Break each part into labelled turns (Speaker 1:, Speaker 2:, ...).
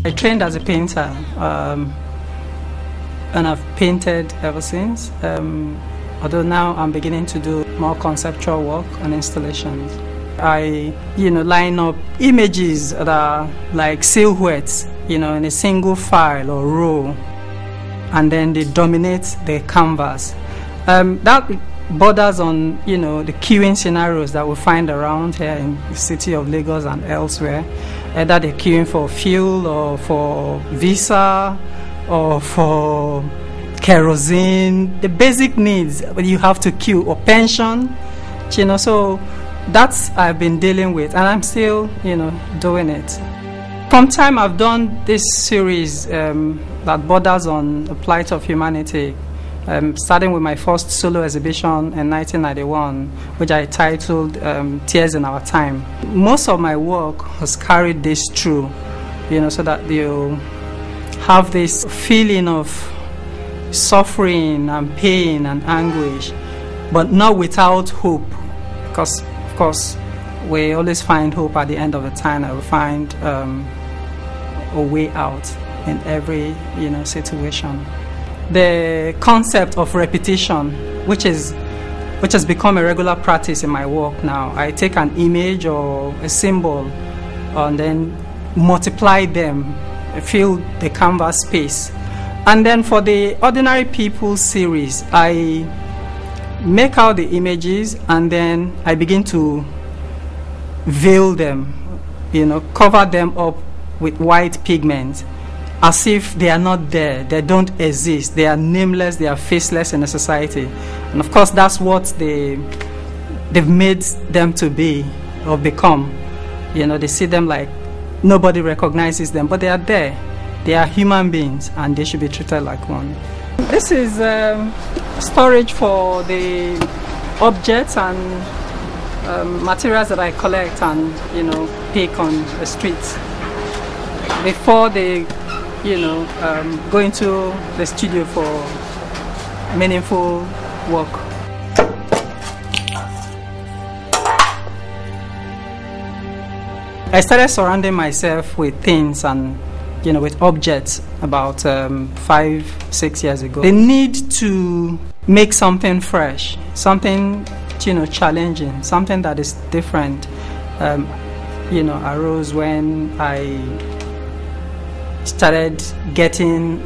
Speaker 1: I trained as a painter, and I've painted ever since. Although now I'm beginning to do more conceptual work and installations. I, line up images that are like silhouettes, in a single file or row, and then they dominate the canvas. That borders on, the queuing scenarios that we find around here in the city of Lagos and elsewhere. Either they're queuing for fuel or for visa or for kerosene, the basic needs you have to queue, or pension, so that's I've been dealing with, and I'm still, doing it. From time I've done this series that borders on the plight of humanity, starting with my first solo exhibition in 1991, which I titled Tears in Our Time. Most of my work has carried this through, so that you have this feeling of suffering and pain and anguish, but not without hope, because of course we always find hope at the end of the tunnel. We find a way out in every situation. The concept of repetition, which has become a regular practice in my work now. I take an image or a symbol and then multiply them, fill the canvas space. And then for the Ordinary People series, I make out the images and then I begin to veil them, cover them up with white pigment, as if they are not there, they don't exist, they are nameless, they are faceless in a society. And of course that's what they've made them to be or become. They see them like nobody recognizes them, but they are there. They are human beings and they should be treated like one. This is storage for the objects and materials that I collect and pick on the streets before they go into the studio for meaningful work. I started surrounding myself with things and with objects about 5-6 years ago. The need to make something fresh, something challenging, something that is different, arose when I started getting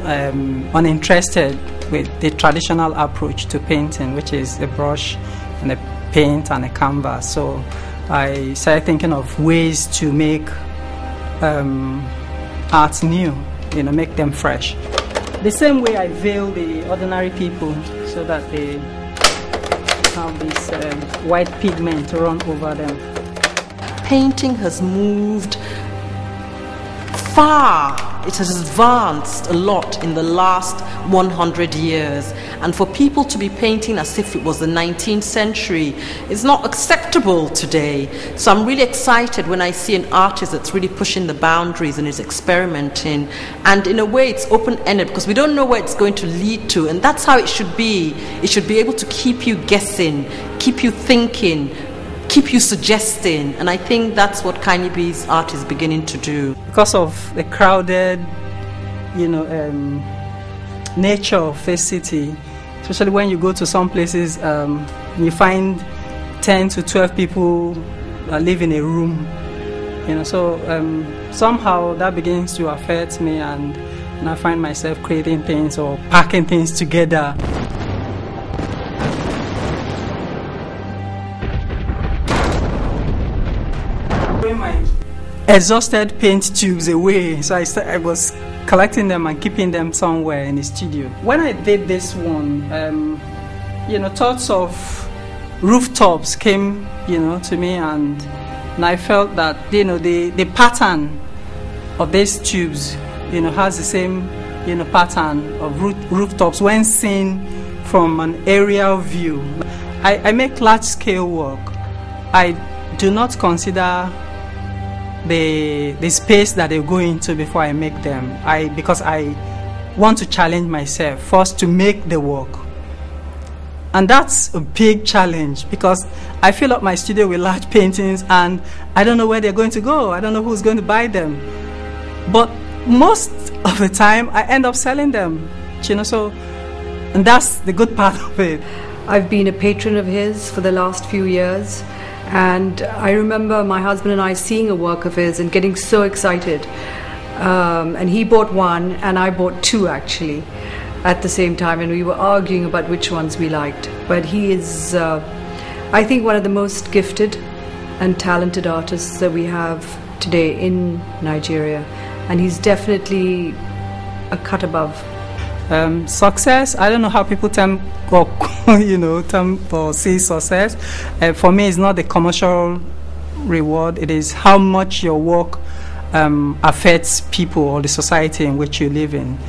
Speaker 1: uninterested with the traditional approach to painting, which is a brush and a paint and a canvas. So I started thinking of ways to make art new, make them fresh. The same way I veil the ordinary people so that they have this white pigment to run over them.
Speaker 2: Painting has moved far. It has advanced a lot in the last 100 years. And for people to be painting as if it was the 19th century is not acceptable today. So I'm really excited when I see an artist that's really pushing the boundaries and is experimenting. And in a way it's open-ended because we don't know where it's going to lead to. And that's how it should be. It should be able to keep you guessing, keep you thinking, keep you suggesting, and I think that's what Kanyibee's art is beginning to do.
Speaker 1: Because of the crowded, nature of the city, especially when you go to some places, you find 10 to 12 people live in a room, so somehow that begins to affect me, and I find myself creating things or packing things together. My exhausted paint tubes away, so I was collecting them and keeping them somewhere in the studio. When I did this one, thoughts of rooftops came, to me, and I felt that the pattern of these tubes, has the same pattern of rooftops when seen from an aerial view. I make large-scale work. I do not consider the space that they go into before I make them. Because I want to challenge myself first to make the work, And that's a big challenge because I fill up my studio with large paintings and I don't know where they're going to go. I don't know who's going to buy them. But most of the time, I end up selling them, and that's the good part of it.
Speaker 3: I've been a patron of his for the last few years, and I remember my husband and I seeing a work of his and getting so excited. And he bought one, and I bought two actually at the same time, and we were arguing about which ones we liked. But he is, I think, one of the most gifted and talented artists that we have today in Nigeria, and he's definitely a cut above.
Speaker 1: Success, I don't know how people term or see success. For me, it's not the commercial reward. It is how much your work affects people or the society in which you live in.